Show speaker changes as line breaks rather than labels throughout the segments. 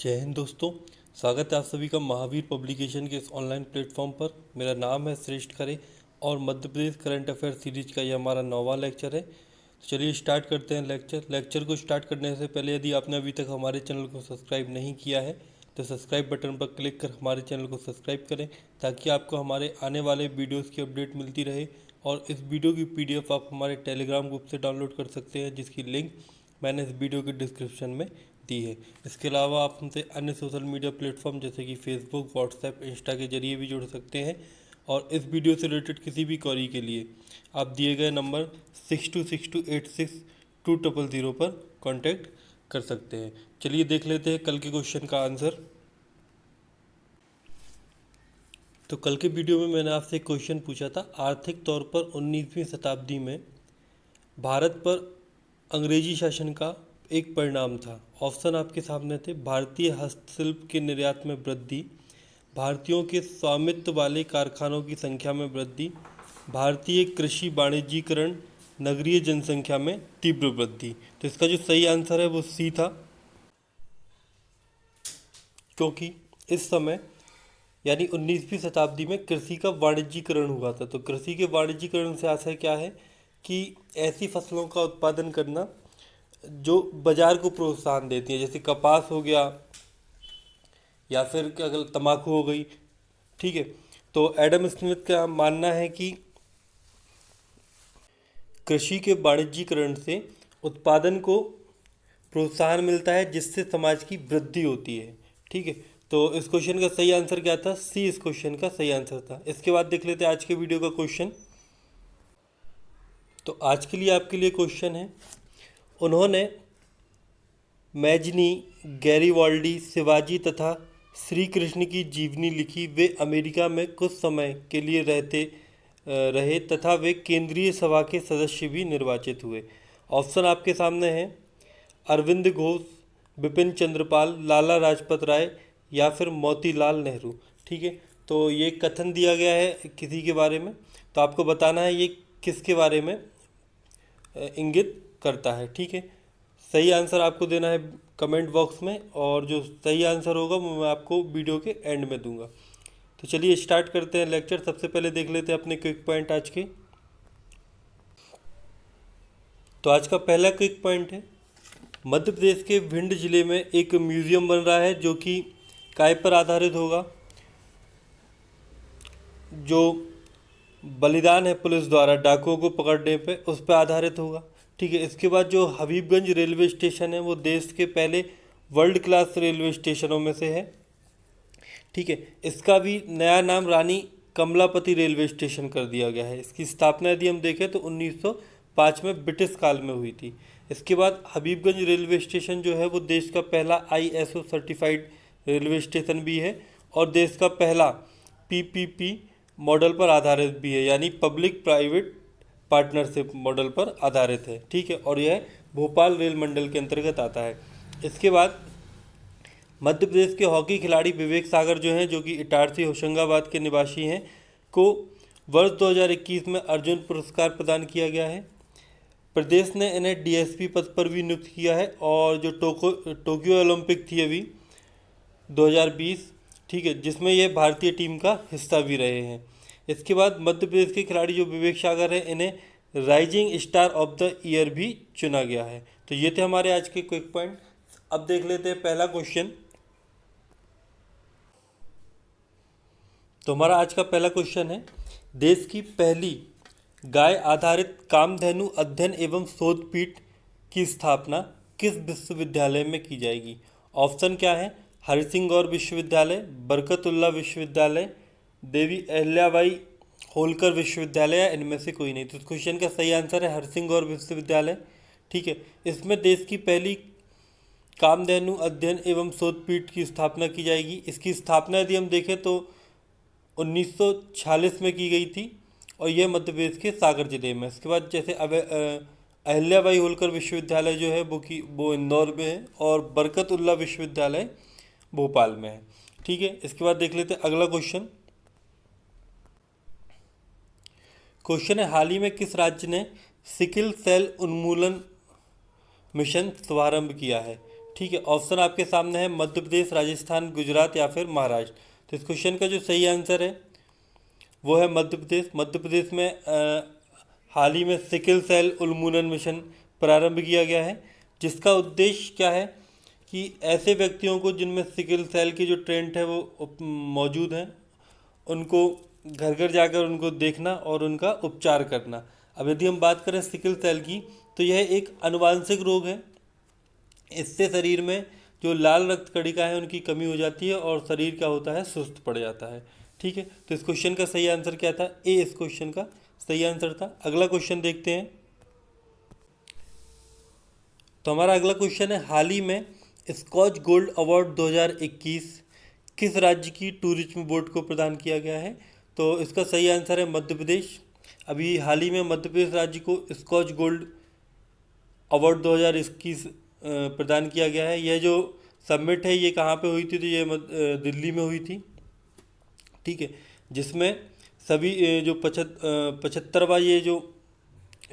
जय हिंद दोस्तों। स्वागत है आप सभी का महावीर पब्लिकेशन के इस ऑनलाइन प्लेटफॉर्म पर। मेरा नाम है श्रेष्ठ खरे और Madhya Pradesh current affair series का ये हमारा 9वां लेक्चर है। तो चलिए स्टार्ट करते हैं लेक्चर को स्टार्ट करने से पहले यदि आपने अभी तक हमारे चैनल को सब्सक्राइब नहीं किया है तो सब्सक्राइब बटन पर क्लिक कर हमारे चैनल को सब्सक्राइब करें ताकि आपको हमारे आने वाले वीडियोज़ की अपडेट मिलती रहे। और इस वीडियो की PDF आप हमारे टेलीग्राम ग्रुप से डाउनलोड कर सकते हैं, जिसकी लिंक मैंने इस वीडियो के डिस्क्रिप्शन में दी है। इसके अलावा आप हमसे अन्य सोशल मीडिया प्लेटफॉर्म जैसे कि फेसबुक, व्हाट्सएप, इंस्टा के जरिए भी जुड़ सकते हैं। और इस वीडियो से रिलेटेड किसी भी क्वेरी के लिए आप दिए गए नंबर 6262862000 पर कांटेक्ट कर सकते हैं। चलिए देख लेते हैं कल के क्वेश्चन का आंसर। तो कल के वीडियो में मैंने आपसे एक क्वेश्चन पूछा था, आर्थिक तौर पर 19वीं शताब्दी में भारत पर अंग्रेजी शासन का एक परिणाम था। ऑप्शन आपके सामने थे, भारतीय हस्तशिल्प के निर्यात में वृद्धि, भारतीयों के स्वामित्व वाले कारखानों की संख्या में वृद्धि, भारतीय कृषि वाणिज्यीकरण, नगरीय जनसंख्या में तीव्र वृद्धि। तो इसका जो सही आंसर है वो सी था, क्योंकि इस समय यानी 19वीं शताब्दी में कृषि का वाणिज्यीकरण हुआ था। तो कृषि के वाणिज्यीकरण से आशय क्या है कि ऐसी फसलों का उत्पादन करना जो बाजार को प्रोत्साहन देती है, जैसे कपास हो गया या फिर क्या तंबाकू हो गई। ठीक है, तो एडम स्मिथ का मानना है कि कृषि के वाणिज्यीकरण से उत्पादन को प्रोत्साहन मिलता है, जिससे समाज की वृद्धि होती है। ठीक है, तो इस क्वेश्चन का सही आंसर क्या था? सी इस क्वेश्चन का सही आंसर था। इसके बाद देख लेते हैं आज के वीडियो का क्वेश्चन। तो आज के लिए आपके लिए क्वेश्चन है, उन्होंने मैजनी, गैरीवाल्डी, शिवाजी तथा श्री कृष्ण की जीवनी लिखी। वे अमेरिका में कुछ समय के लिए रहे तथा वे केंद्रीय सभा के सदस्य भी निर्वाचित हुए। ऑप्शन आपके सामने हैं, अरविंद घोष, बिपिन चंद्रपाल, लाला लाजपत राय या फिर मोतीलाल नेहरू। ठीक है, तो ये कथन दिया गया है किसी के बारे में, तो आपको बताना है ये किसके बारे में इंगित करता है। ठीक है, सही आंसर आपको देना है कमेंट बॉक्स में, और जो सही आंसर होगा वो मैं आपको वीडियो के एंड में दूंगा। तो चलिए स्टार्ट करते हैं लेक्चर। सबसे पहले देख लेते हैं अपने क्विक पॉइंट आज के। तो आज का पहला क्विक पॉइंट है, मध्य प्रदेश के भिंड जिले में एक म्यूजियम बन रहा है जो कि काय पर आधारित होगा? जो बलिदान है पुलिस द्वारा डाकुओं को पकड़ने पे, उस पर आधारित होगा। ठीक है, इसके बाद जो हबीबगंज रेलवे स्टेशन है वो देश के पहले वर्ल्ड क्लास रेलवे स्टेशनों में से है। ठीक है, इसका भी नया नाम रानी कमलापति रेलवे स्टेशन कर दिया गया है। इसकी स्थापना यदि हम देखें तो 1905 में ब्रिटिश काल में हुई थी। इसके बाद हबीबगंज रेलवे स्टेशन जो है वो देश का पहला ISO सर्टिफाइड रेलवे स्टेशन भी है और देश का पहला PPP मॉडल पर आधारित भी है, यानी पब्लिक प्राइवेट पार्टनरशिप मॉडल पर आधारित है। ठीक है, और यह भोपाल रेल मंडल के अंतर्गत आता है। इसके बाद मध्य प्रदेश के हॉकी खिलाड़ी विवेक सागर जो हैं, जो कि इटारसी होशंगाबाद के निवासी हैं, को वर्ष 2021 में अर्जुन पुरस्कार प्रदान किया गया है। प्रदेश ने इन्हें DSP पद पर भी नियुक्त किया है। और जो टोक्यो ओलंपिक थी अभी 2020, ठीक है, जिसमें ये भारतीय टीम का हिस्सा भी रहे हैं। इसके बाद मध्य प्रदेश के खिलाड़ी जो विवेक सागर हैं, इन्हें rising star of the year भी चुना गया है। तो ये थे हमारे आज के क्विक पॉइंट। अब देख लेते हैं पहला क्वेश्चन। तो हमारा आज का पहला क्वेश्चन है, देश की पहली गाय आधारित कामधेनु अध्ययन एवं शोध पीठ की स्थापना किस विश्वविद्यालय में की जाएगी? ऑप्शन क्या है? हरिसिंह गौर विश्वविद्यालय, बरकतुल्ला विश्वविद्यालय, देवी अहिल्याबाई होलकर विश्वविद्यालय या इनमें से कोई नहीं। तो इस क्वेश्चन का सही आंसर है हरिसिंह गौर विश्वविद्यालय। ठीक है, इसमें देश की पहली कामधेनु अध्ययन एवं शोध पीठ की स्थापना की जाएगी। इसकी स्थापना यदि हम देखें तो 1946 में की गई थी और यह मध्य प्रदेश के सागर जिले में। इसके बाद जैसे अहिल्याबाई होलकर विश्वविद्यालय जो है वो इंदौर में है और बरकतुल्ला विश्वविद्यालय भोपाल में है। ठीक है, इसके बाद देख लेते हैं अगला क्वेश्चन। क्वेश्चन है, हाल ही में किस राज्य ने सिकल सेल उन्मूलन मिशन शुभारंभ किया है? ठीक है, ऑप्शन आपके सामने है मध्य प्रदेश, राजस्थान, गुजरात या फिर महाराष्ट्र। तो इस क्वेश्चन का जो सही आंसर है वो है मध्य प्रदेश। मध्य प्रदेश में हाल ही में सिकल सेल उन्मूलन मिशन प्रारंभ किया गया है, जिसका उद्देश्य क्या है कि ऐसे व्यक्तियों को जिनमें सिकल सेल की जो ट्रेंट है वो मौजूद हैं, उनको घर घर जाकर उनको देखना और उनका उपचार करना। अब यदि हम बात करें सिकल सेल की, तो यह एक आनुवांशिक रोग है। इससे शरीर में जो लाल रक्त कणिका है उनकी कमी हो जाती है और शरीर क्या होता है, सुस्त पड़ जाता है। ठीक है, तो इस क्वेश्चन का सही आंसर क्या था, ए इस क्वेश्चन का सही आंसर था। अगला क्वेश्चन देखते हैं। तो हमारा अगला क्वेश्चन है, हाल ही में स्कॉच गोल्ड अवार्ड 2021 किस राज्य की टूरिज्म बोर्ड को प्रदान किया गया है। तो इसका सही आंसर है मध्य प्रदेश। अभी हाल ही में मध्य प्रदेश राज्य को स्कॉच गोल्ड अवार्ड 2021 प्रदान किया गया है। यह जो सबमिट है ये कहाँ पे हुई थी, तो ये दिल्ली में हुई थी। ठीक है, जिसमें सभी जो 75वां ये जो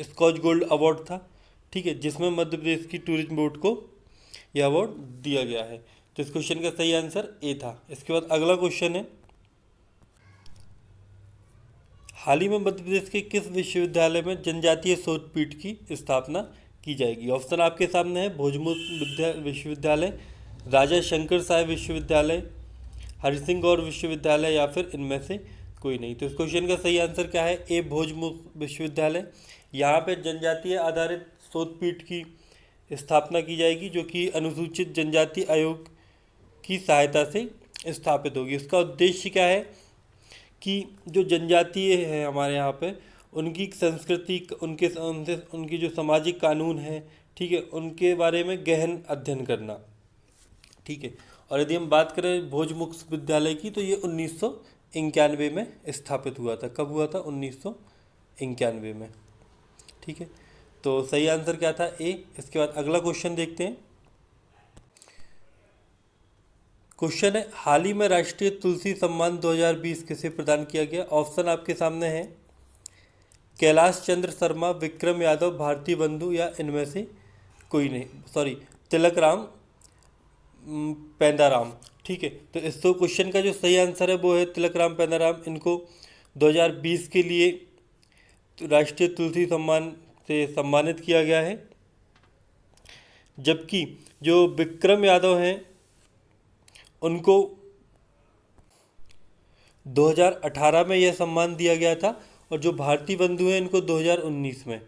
स्कॉच गोल्ड अवार्ड था, ठीक है, जिसमें मध्य प्रदेश की टूरिज्म बोर्ड को यह अवार्ड दिया गया है। तो इस क्वेश्चन का सही आंसर ए था। इसके बाद अगला क्वेश्चन है, हाल ही में मध्य प्रदेश के किस विश्वविद्यालय में जनजातीय शोध पीठ की स्थापना की जाएगी। ऑप्शन आपके सामने है, भोजपुर विश्वविद्यालय, राजा शंकर साहेब विश्वविद्यालय, हरिसिंह गौर विश्वविद्यालय या फिर इनमें से कोई नहीं। तो इस क्वेश्चन का सही आंसर क्या है, ए भोजपुर विश्वविद्यालय। यहाँ पे जनजातीय आधारित शोध पीठ की स्थापना की जाएगी, जो कि अनुसूचित जनजाति आयोग की सहायता से स्थापित होगी। इसका उद्देश्य क्या है कि जो जनजातीय है हमारे यहाँ पे, उनकी संस्कृति, उनकी जो सामाजिक कानून है, ठीक है, उनके बारे में गहन अध्ययन करना। ठीक है, और यदि हम बात करें भोजमुख विद्यालय की, तो ये 1991 में स्थापित हुआ था। कब हुआ था, 1991 में। ठीक है, तो सही आंसर क्या था, ए। इसके बाद अगला क्वेश्चन देखते हैं। क्वेश्चन है, हाल ही में राष्ट्रीय तुलसी सम्मान 2020 किसे प्रदान किया गया। ऑप्शन आपके सामने है, कैलाश चंद्र शर्मा, विक्रम यादव, भारती बंधु या इनमें से कोई नहीं, सॉरी, तिलक राम पेंदाराम। ठीक है, तो इस तो क्वेश्चन का जो सही आंसर है वो है तिलक राम पेंदाराम। इनको 2020 के लिए राष्ट्रीय तुलसी सम्मान से सम्मानित किया गया है। जबकि जो विक्रम यादव हैं उनको 2018 में यह सम्मान दिया गया था, और जो भारती बंधु हैं इनको 2019 में।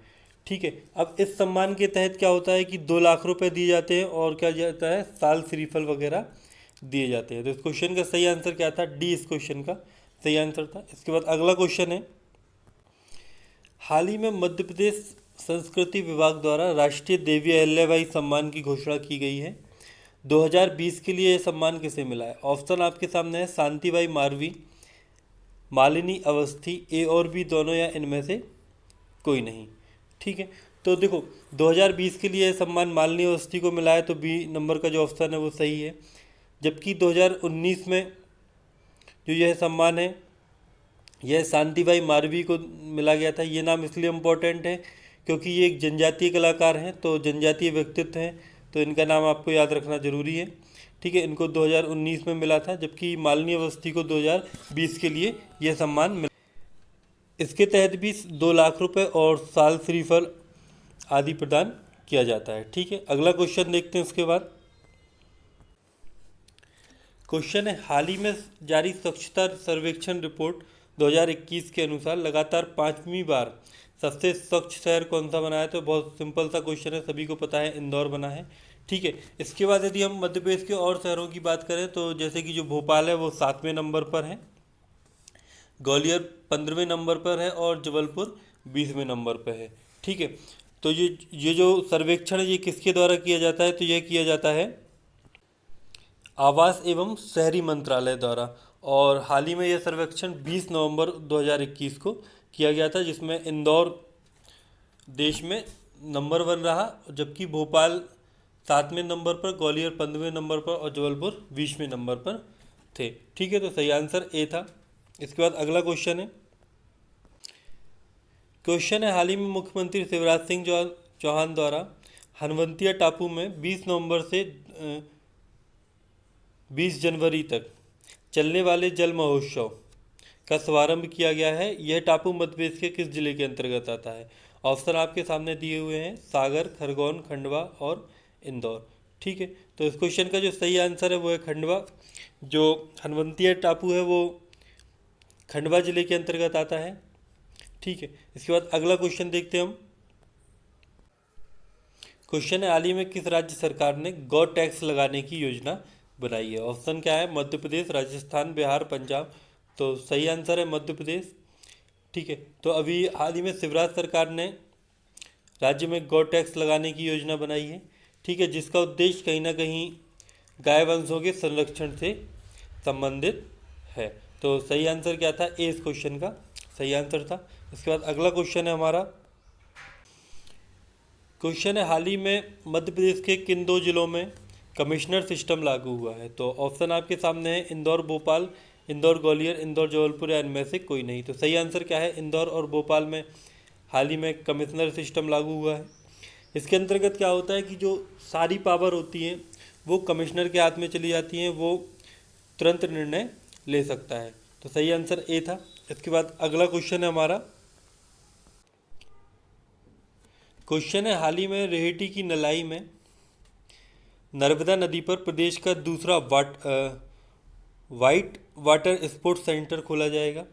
ठीक है, अब इस सम्मान के तहत क्या होता है कि 2 लाख रुपए दिए जाते हैं और क्या जाता है, साल श्रीफल वगैरह दिए जाते हैं। तो इस क्वेश्चन का सही आंसर क्या था, डी इस क्वेश्चन का सही आंसर था। इसके बाद अगला क्वेश्चन है, हाल ही में मध्य प्रदेश संस्कृति विभाग द्वारा राष्ट्रीय देवी अहिल्याबाई सम्मान की घोषणा की गई है। 2020 के लिए यह सम्मान किसे मिला है। ऑप्शन आपके सामने है, शांतिबाई मारवी, मालिनी अवस्थी, ए और बी दोनों या इनमें से कोई नहीं। ठीक है, तो देखो 2020 के लिए सम्मान मालिनी अवस्थी को मिला है, तो बी नंबर का जो ऑप्शन है वो सही है। जबकि 2019 में जो यह सम्मान है यह शांतिबाई मारवी को मिला गया था। ये नाम इसलिए इम्पोर्टेंट है क्योंकि ये एक जनजातीय कलाकार हैं, तो जनजातीय व्यक्तित्व हैं, तो इनका नाम आपको याद रखना जरूरी है। ठीक है, इनको 2019 में मिला था, जबकि मालिनी अवस्थी को 2020 के लिए यह सम्मान मिला। इसके तहत भी 2 लाख रुपए और साल श्रीफल आदि प्रदान किया जाता है। ठीक है, अगला क्वेश्चन देखते हैं। उसके बाद क्वेश्चन है, हाल ही में जारी स्वच्छता सर्वेक्षण रिपोर्ट 2021 के अनुसार लगातार 5वीं बार सबसे स्वच्छ शहर कौन सा बना है। तो बहुत सिंपल सा क्वेश्चन है, सभी को पता है, इंदौर बना है। ठीक है, इसके बाद यदि हम मध्य प्रदेश के और शहरों की बात करें, तो जैसे कि जो भोपाल है वो 7वें नंबर पर है, ग्वालियर 15वें नंबर पर है और जबलपुर 20वें नंबर पर है। ठीक है, तो ये जो सर्वेक्षण है ये किसके द्वारा किया जाता है, तो यह किया जाता है आवास एवं शहरी मंत्रालय द्वारा। और हाल ही में यह सर्वेक्षण 20 नवंबर 2021 को किया गया था, जिसमें इंदौर देश में नंबर 1 रहा, जबकि भोपाल 7वें नंबर पर, ग्वालियर 15वें नंबर पर और जबलपुर 20वें नंबर पर थे। ठीक है, तो सही आंसर ए था। इसके बाद अगला क्वेश्चन है, हाल ही में मुख्यमंत्री शिवराज सिंह चौहान द्वारा हनवंतिया टापू में 20 नवंबर से 20 जनवरी तक चलने वाले जल महोत्सव का शुभारंभ किया गया है। यह टापू मध्य प्रदेश के किस जिले के अंतर्गत आता है? ऑप्शन आपके सामने दिए हुए हैं, सागर, खरगोन, खंडवा और इंदौर। ठीक है, तो इस क्वेश्चन का जो सही आंसर है वो है खंडवा। जो हनुवंतिया टापू है वो खंडवा जिले के अंतर्गत आता है। ठीक है, इसके बाद अगला क्वेश्चन देखते हैं हम। क्वेश्चन है, हाल ही में किस राज्य सरकार ने गौ टैक्स लगाने की योजना बनाई है? ऑप्शन क्या है? मध्य प्रदेश, राजस्थान, बिहार, पंजाब। तो सही आंसर है मध्य प्रदेश। ठीक है, तो अभी हाल ही में शिवराज सरकार ने राज्य में गौ टैक्स लगाने की योजना बनाई है। ठीक है, जिसका उद्देश्य कहीं ना कहीं गाय वंशों के संरक्षण से संबंधित है। तो सही आंसर क्या था? ए इस क्वेश्चन का सही आंसर था। इसके बाद अगला क्वेश्चन है हमारा। क्वेश्चन है, हाल ही में मध्य प्रदेश के किन 2 जिलों में कमिश्नर सिस्टम लागू हुआ है? तो ऑप्शन आपके सामने है, इंदौर भोपाल, इंदौर ग्वालियर, इंदौर जबलपुर या इनमें से कोई नहीं। तो सही आंसर क्या है? इंदौर और भोपाल में हाल ही में कमिश्नर सिस्टम लागू हुआ है। इसके अंतर्गत क्या होता है कि जो सारी पावर होती हैं वो कमिश्नर के हाथ में चली जाती हैं, वो तुरंत निर्णय ले सकता है। तो सही आंसर ए था। इसके बाद अगला क्वेश्चन है हमारा। क्वेश्चन है, हाल ही में रेहटी की नलाई में नर्मदा नदी पर प्रदेश का दूसरा वाइट वाटर स्पोर्ट्स सेंटर खोला जाएगा।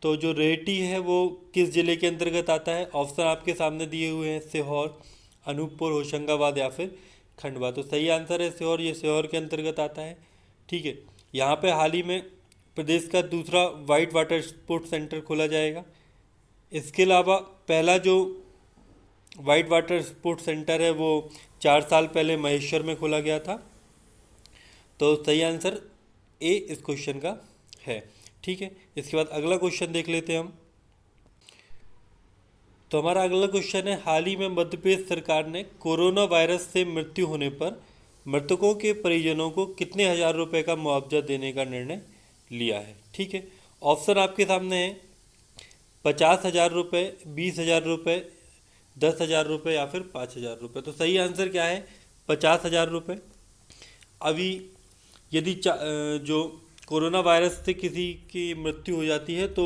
तो जो रेहटी है वो किस जिले के अंतर्गत आता है? ऑप्शन आपके सामने दिए हुए हैं, सीहोर, अनूपपुर, होशंगाबाद या फिर खंडवा। तो सही आंसर है सीहोर, ये सीहोर के अंतर्गत आता है। ठीक है, यहाँ पे हाल ही में प्रदेश का दूसरा वाइट वाटर स्पोर्ट्स सेंटर खोला जाएगा। इसके अलावा पहला जो वाइट वाटर स्पोर्ट्स सेंटर है वो 4 साल पहले महेश्वर में खोला गया था। तो सही आंसर ए इस क्वेश्चन का है। ठीक है, इसके बाद अगला क्वेश्चन देख लेते हैं हम। तो हमारा अगला क्वेश्चन है, हाल ही में मध्य प्रदेश सरकार ने कोरोना वायरस से मृत्यु होने पर मृतकों के परिजनों को कितने हजार रुपए का मुआवजा देने का निर्णय लिया है? ठीक है, ऑप्शन आपके सामने है, 50,000 रुपये, 20,000 रुपये, 10,000 रुपये या फिर 5,000 रुपये। तो सही आंसर क्या है? 50,000 रुपये। अभी यदि जो कोरोना वायरस से किसी की मृत्यु हो जाती है तो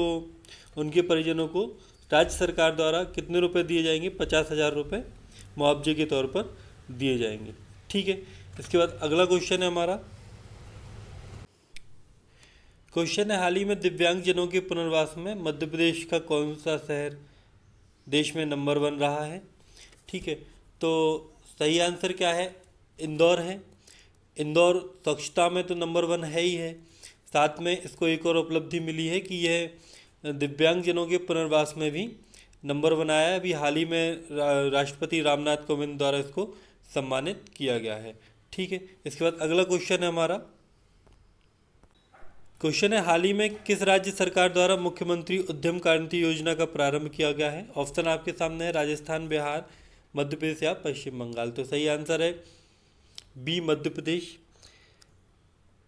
उनके परिजनों को राज्य सरकार द्वारा कितने रुपए दिए जाएंगे? 50,000 रुपये मुआवजे के तौर पर दिए जाएंगे। ठीक है, इसके बाद अगला क्वेश्चन है हमारा। क्वेश्चन है, हाल ही में दिव्यांगजनों के पुनर्वास में मध्य प्रदेश का कौन सा शहर देश में नंबर 1 रहा है? ठीक है, तो सही आंसर क्या है? इंदौर है। इंदौर स्वच्छता में तो नंबर 1 है ही है, साथ में इसको एक और उपलब्धि मिली है कि यह दिव्यांगजनों के पुनर्वास में भी नंबर 1 आया है। अभी हाल ही में राष्ट्रपति रामनाथ कोविंद द्वारा इसको सम्मानित किया गया है। ठीक है, इसके बाद अगला क्वेश्चन है हमारा। क्वेश्चन है, हाल ही में किस राज्य सरकार द्वारा मुख्यमंत्री उद्यम क्रांति योजना का प्रारंभ किया गया है? ऑप्शन आपके सामने है, राजस्थान, बिहार, मध्य प्रदेश या पश्चिम बंगाल। तो सही आंसर है बी, मध्य प्रदेश।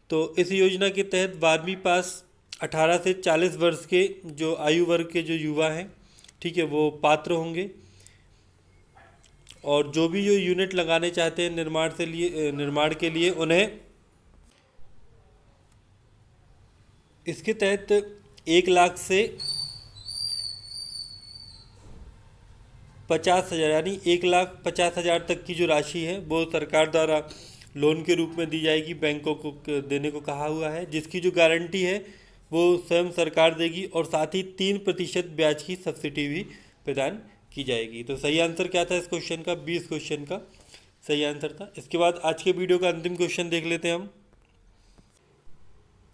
तो इस योजना के तहत 12वीं पास 18 से 40 वर्ष के जो आयु वर्ग के जो युवा हैं, ठीक है, वो पात्र होंगे। और जो भी जो यूनिट लगाने चाहते हैं निर्माण के लिए उन्हें इसके तहत 1 लाख से 50,000 यानी 1,50,000 तक की जो राशि है वो सरकार द्वारा लोन के रूप में दी जाएगी, बैंकों को देने को कहा हुआ है, जिसकी जो गारंटी है वो स्वयं सरकार देगी और साथ ही 3% ब्याज की सब्सिडी भी प्रदान की जाएगी। तो सही आंसर क्या था इस क्वेश्चन का? 20 क्वेश्चन का सही आंसर था। इसके बाद आज के वीडियो का अंतिम क्वेश्चन देख लेते हैं हम।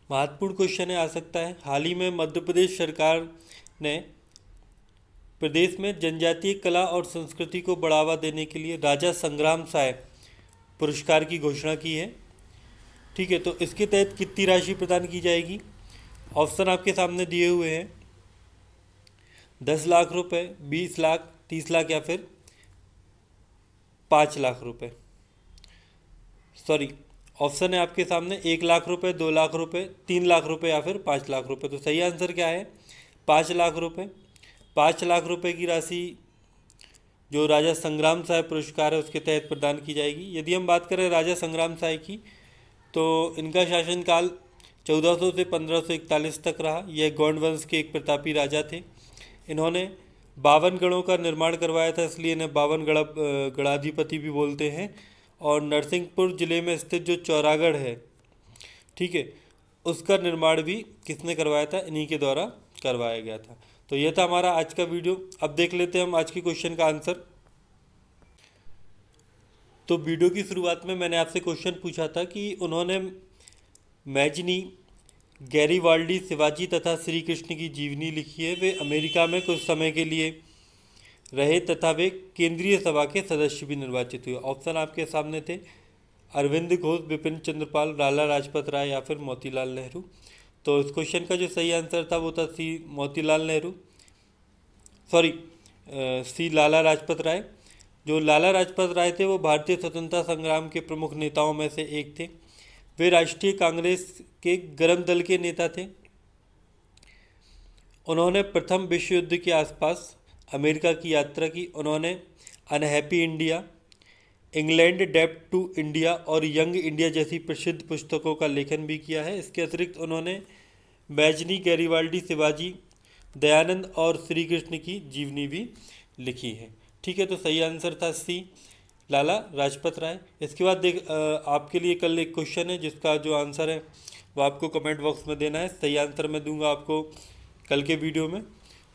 महत्वपूर्ण क्वेश्चन है, आ सकता है। हाल ही में मध्य प्रदेश सरकार ने प्रदेश में जनजातीय कला और संस्कृति को बढ़ावा देने के लिए राजा संग्राम साय पुरस्कार की घोषणा की है। ठीक है, तो इसके तहत कितनी राशि प्रदान की जाएगी? ऑप्शन आपके सामने दिए हुए हैं, 10 लाख रुपए, 20 लाख, 30 लाख या फिर 5 लाख रुपए। सॉरी, ऑप्शन है आपके सामने 1 लाख रुपए, 2 लाख रुपए, 3 लाख रुपए या फिर 5 लाख रुपए। तो सही आंसर क्या है? 5 लाख रुपए। 5 लाख रुपए की राशि जो राजा संग्राम साय पुरस्कार है उसके तहत प्रदान की जाएगी। यदि हम बात करें राजा संग्राम साय की, तो इनका शासनकाल 1400 से 1541 तक रहा। यह गोंड वंश के एक प्रतापी राजा थे। इन्होंने 52 गढ़ों का निर्माण करवाया था, इसलिए इन्हें 52 गढ़ाधिपति भी बोलते हैं। और नरसिंहपुर जिले में स्थित जो चौरागढ़ है, ठीक है, उसका निर्माण भी किसने करवाया था? इन्हीं के द्वारा करवाया गया था। तो यह था हमारा आज का वीडियो। अब देख लेते हैं हम आज के क्वेश्चन का आंसर। तो वीडियो की शुरुआत में मैंने आपसे क्वेश्चन पूछा था कि उन्होंने मैजनी, गैरीवाल्डी, शिवाजी तथा श्री कृष्ण की जीवनी लिखी है। वे अमेरिका में कुछ समय के लिए रहे तथा वे केंद्रीय सभा के सदस्य भी निर्वाचित हुए। ऑप्शन आपके सामने थे अरविंद घोष, बिपिन चंद्रपाल, लाला लाजपत राय या फिर मोतीलाल नेहरू। तो इस क्वेश्चन का जो सही आंसर था वो था सी मोतीलाल नेहरू, सॉरी सी लाला लाजपत राय। जो लाला लाजपत राय थे वो भारतीय स्वतंत्रता संग्राम के प्रमुख नेताओं में से एक थे। वे राष्ट्रीय कांग्रेस के गर्म दल के नेता थे। उन्होंने प्रथम विश्व युद्ध के आसपास अमेरिका की यात्रा की। उन्होंने अनहैप्पी इंडिया, इंग्लैंड डेप्ट टू इंडिया और यंग इंडिया जैसी प्रसिद्ध पुस्तकों का लेखन भी किया है। इसके अतिरिक्त उन्होंने मैजनी, गैरीवाल्डी, शिवाजी, दयानंद और श्री कृष्ण की जीवनी भी लिखी है। ठीक है, तो सही आंसर था सी लाला लाजपत राय। इसके बाद आपके लिए कल एक क्वेश्चन है जिसका जो आंसर है वो आपको कमेंट बॉक्स में देना है। सही आंसर मैं दूंगा आपको कल के वीडियो में।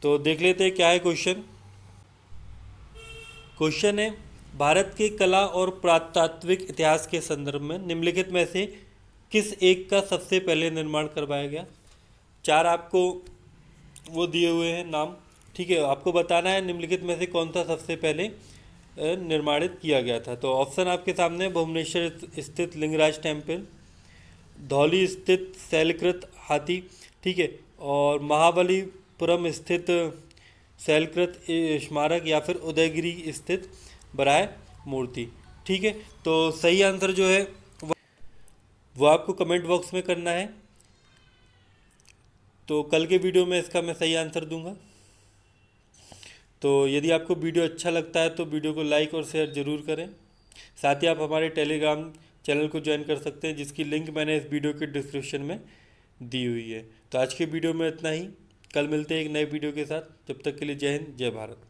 तो देख लेते हैं क्या है क्वेश्चन। क्वेश्चन है, भारत के कला और पुरातात्विक इतिहास के संदर्भ में निम्नलिखित में से किस एक का सबसे पहले निर्माण करवाया गया? चार आपको वो दिए हुए हैं नाम, ठीक है, आपको बताना है निम्नलिखित में से कौन सा सबसे पहले निर्माणित किया गया था। तो ऑप्शन आपके सामने, भुवनेश्वर स्थित लिंगराज टेम्पल, धौली स्थित शैलकृत हाथी, ठीक है, और महाबलीपुरम स्थित शैलकृत स्मारक या फिर उदयगिरी स्थित बराह मूर्ति। ठीक है, तो सही आंसर जो है वो आपको कमेंट बॉक्स में करना है। तो कल के वीडियो में इसका मैं सही आंसर दूंगा। तो यदि आपको वीडियो अच्छा लगता है तो वीडियो को लाइक और शेयर ज़रूर करें। साथ ही आप हमारे टेलीग्राम चैनल को ज्वाइन कर सकते हैं जिसकी लिंक मैंने इस वीडियो के डिस्क्रिप्शन में दी हुई है। तो आज के वीडियो में इतना ही। कल मिलते हैं एक नए वीडियो के साथ। जब तक के लिए जय हिंद, जय भारत।